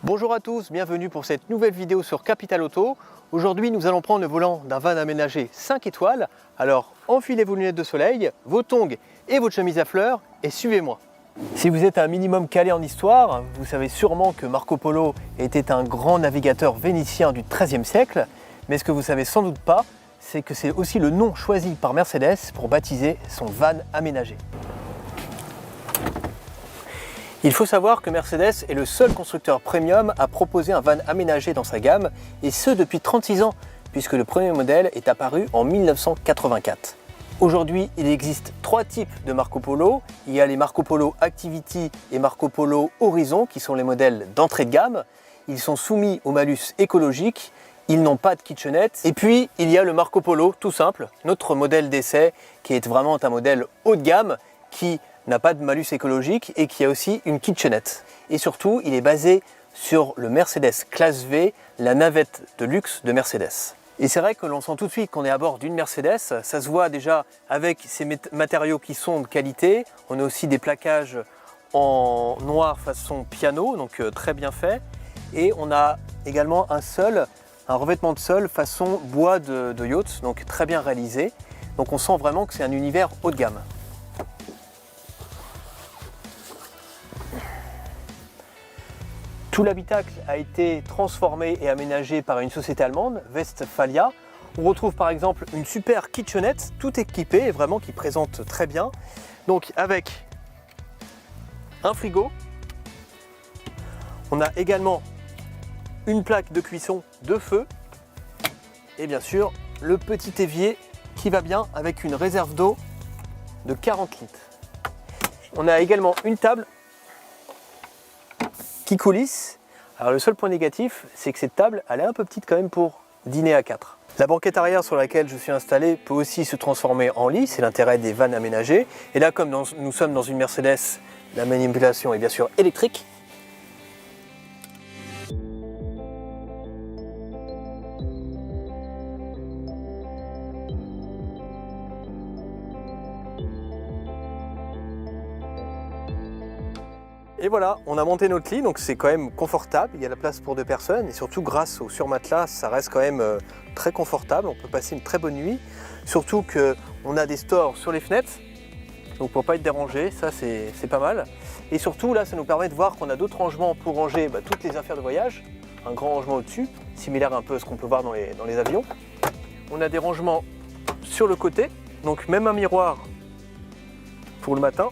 Bonjour à tous, bienvenue pour cette nouvelle vidéo sur Capital Auto. Aujourd'hui, nous allons prendre le volant d'un van aménagé 5 étoiles. Alors, enfilez vos lunettes de soleil, vos tongs et votre chemise à fleurs et suivez-moi. Si vous êtes un minimum calé en histoire, vous savez sûrement que Marco Polo était un grand navigateur vénitien du XIIIe siècle. Mais ce que vous savez sans doute pas, c'est que c'est aussi le nom choisi par Mercedes pour baptiser son van aménagé. Il faut savoir que Mercedes est le seul constructeur premium à proposer un van aménagé dans sa gamme, et ce depuis 36 ans, puisque le premier modèle est apparu en 1984. Aujourd'hui, il existe 3 types de Marco Polo. Il y a les Marco Polo Activity et Marco Polo Horizon, qui sont les modèles d'entrée de gamme. Ils sont soumis au malus écologique, ils n'ont pas de kitchenette. Et puis, il y a le Marco Polo tout simple, notre modèle d'essai, qui est vraiment un modèle haut de gamme, qui n'a pas de malus écologique et qui a aussi une kitchenette. Et surtout, il est basé sur le Mercedes Classe V, la navette de luxe de Mercedes. Et c'est vrai que l'on sent tout de suite qu'on est à bord d'une Mercedes. Ça se voit déjà avec ces matériaux qui sont de qualité. On a aussi des plaquages en noir façon piano, donc très bien fait. Et on a également un revêtement de sol façon bois de yacht, donc très bien réalisé. Donc on sent vraiment que c'est un univers haut de gamme. Tout l'habitacle a été transformé et aménagé par une société allemande, Westphalia. On retrouve par exemple une super kitchenette, tout équipée, vraiment qui présente très bien. Donc avec un frigo. On a également une plaque de cuisson de feu. Et bien sûr, le petit évier qui va bien avec une réserve d'eau de 40 litres. On a également une table qui coulisse. Alors le seul point négatif, c'est que cette table, elle est un peu petite quand même pour dîner à 4. La banquette arrière sur laquelle je suis installé peut aussi se transformer en lit, c'est l'intérêt des vannes aménagées. Et là, comme nous sommes dans une Mercedes, la manipulation est bien sûr électrique. Et voilà, on a monté notre lit, donc c'est quand même confortable, il y a la place pour 2 personnes et surtout grâce au surmatelas, ça reste quand même très confortable, on peut passer une très bonne nuit. Surtout qu'on a des stores sur les fenêtres, donc pour ne pas être dérangé, ça c'est pas mal. Et surtout là, ça nous permet de voir qu'on a d'autres rangements pour ranger toutes les affaires de voyage, un grand rangement au-dessus, similaire un peu à ce qu'on peut voir dans les avions. On a des rangements sur le côté, donc même un miroir pour le matin.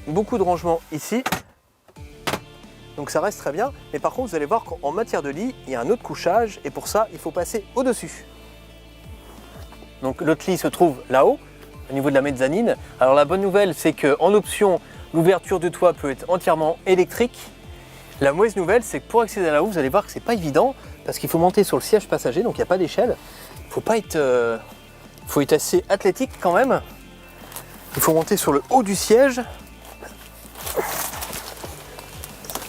Beaucoup de rangements ici, donc ça reste très bien, mais par contre vous allez voir qu'en matière de lit, il y a un autre couchage et pour ça il faut passer au-dessus. Donc l'autre lit se trouve là-haut, au niveau de la mezzanine. Alors la bonne nouvelle c'est qu'en option, l'ouverture de toit peut être entièrement électrique. La mauvaise nouvelle c'est que pour accéder là-haut, vous allez voir que c'est pas évident parce qu'il faut monter sur le siège passager, donc il n'y a pas d'échelle. Faut être assez athlétique quand même. Il faut monter sur le haut du siège.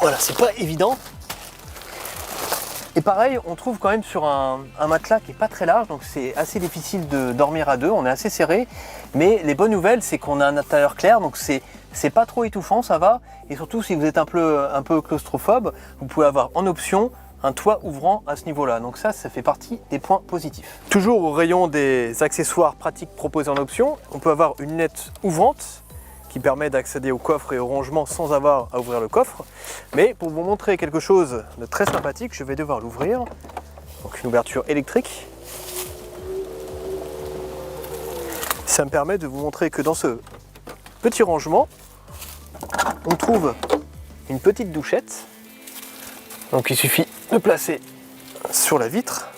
Voilà, c'est pas évident. Et pareil, on trouve quand même sur un matelas qui est pas très large, donc c'est assez difficile de dormir à deux, on est assez serré. Mais les bonnes nouvelles, c'est qu'on a un intérieur clair, donc c'est pas trop étouffant, ça va. Et surtout, si vous êtes un peu claustrophobe, vous pouvez avoir en option un toit ouvrant à ce niveau-là. Donc ça fait partie des points positifs. Toujours au rayon des accessoires pratiques proposés en option, on peut avoir une lunette ouvrante, qui permet d'accéder au coffre et au rangement sans avoir à ouvrir le coffre. Mais pour vous montrer quelque chose de très sympathique, je vais devoir l'ouvrir. Donc une ouverture électrique. Ça me permet de vous montrer que dans ce petit rangement, on trouve une petite douchette. Donc il suffit de placer sur la vitre,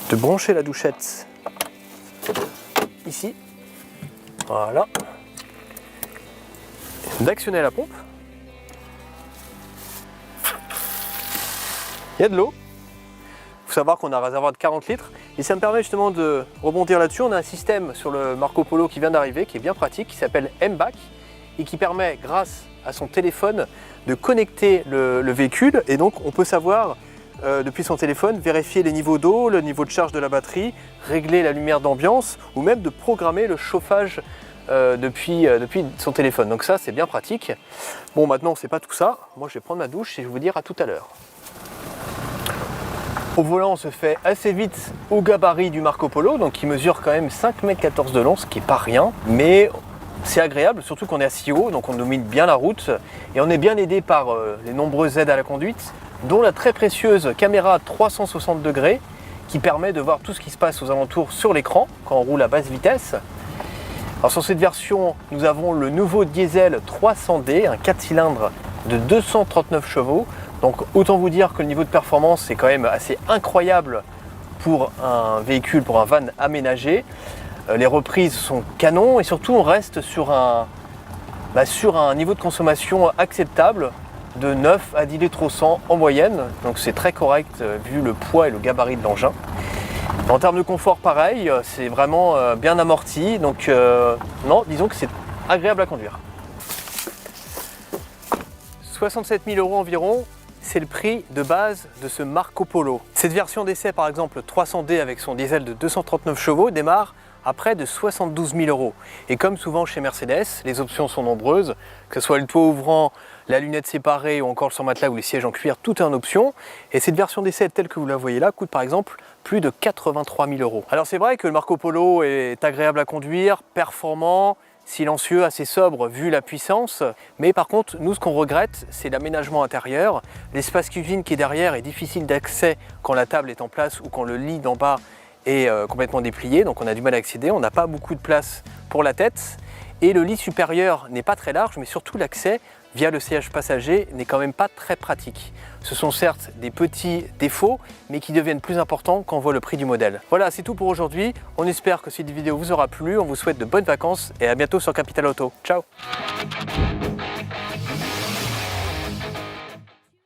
de brancher la douchette ici. Voilà, d'actionner la pompe. Il y a de l'eau. Il faut savoir qu'on a un réservoir de 40 litres et ça me permet justement de rebondir là-dessus. On a un système sur le Marco Polo qui vient d'arriver, qui est bien pratique, qui s'appelle MBAC et qui permet, grâce à son téléphone, de connecter le véhicule et donc on peut savoir depuis son téléphone, vérifier les niveaux d'eau, le niveau de charge de la batterie, régler la lumière d'ambiance ou même de programmer le chauffage depuis son téléphone. Donc ça, c'est bien pratique. Bon, maintenant, c'est pas tout ça. Moi, je vais prendre ma douche et je vais vous dire à tout à l'heure. Au volant, on se fait assez vite au gabarit du Marco Polo, donc qui mesure quand même 5,14 m de long, ce qui n'est pas rien, mais c'est agréable, surtout qu'on est à si haut, donc on domine bien la route et on est bien aidé par les nombreuses aides à la conduite, dont la très précieuse caméra 360 degrés qui permet de voir tout ce qui se passe aux alentours sur l'écran quand on roule à basse vitesse. Alors sur cette version, nous avons le nouveau diesel 300D, un 4 cylindres de 239 chevaux. Donc autant vous dire que le niveau de performance est quand même assez incroyable pour un véhicule, pour un van aménagé. Les reprises sont canons et surtout on reste sur un niveau de consommation acceptable de 9 à 10 litres au 100 en moyenne. Donc c'est très correct vu le poids et le gabarit de l'engin. En termes de confort, pareil, c'est vraiment bien amorti. Donc non, disons que c'est agréable à conduire. 67 000 € environ. C'est le prix de base de ce Marco Polo. Cette version d'essai, par exemple 300D avec son diesel de 239 chevaux, démarre à près de 72 000 €. Et comme souvent chez Mercedes, les options sont nombreuses, que ce soit le toit ouvrant, la lunette séparée ou encore le surmatelas ou les sièges en cuir, tout est en option. Et cette version d'essai telle que vous la voyez là coûte par exemple plus de 83 000 €. Alors c'est vrai que le Marco Polo est agréable à conduire, performant, silencieux, assez sobre vu la puissance, mais par contre nous ce qu'on regrette c'est l'aménagement intérieur. L'espace cuisine qui est derrière est difficile d'accès quand la table est en place ou quand le lit d'en bas est complètement déplié, donc on a du mal à accéder, on n'a pas beaucoup de place pour la tête et le lit supérieur n'est pas très large, mais surtout l'accès via le siège passager n'est quand même pas très pratique. Ce sont certes des petits défauts, mais qui deviennent plus importants quand on voit le prix du modèle. Voilà, c'est tout pour aujourd'hui. On espère que cette vidéo vous aura plu. On vous souhaite de bonnes vacances et à bientôt sur Capital Auto. Ciao!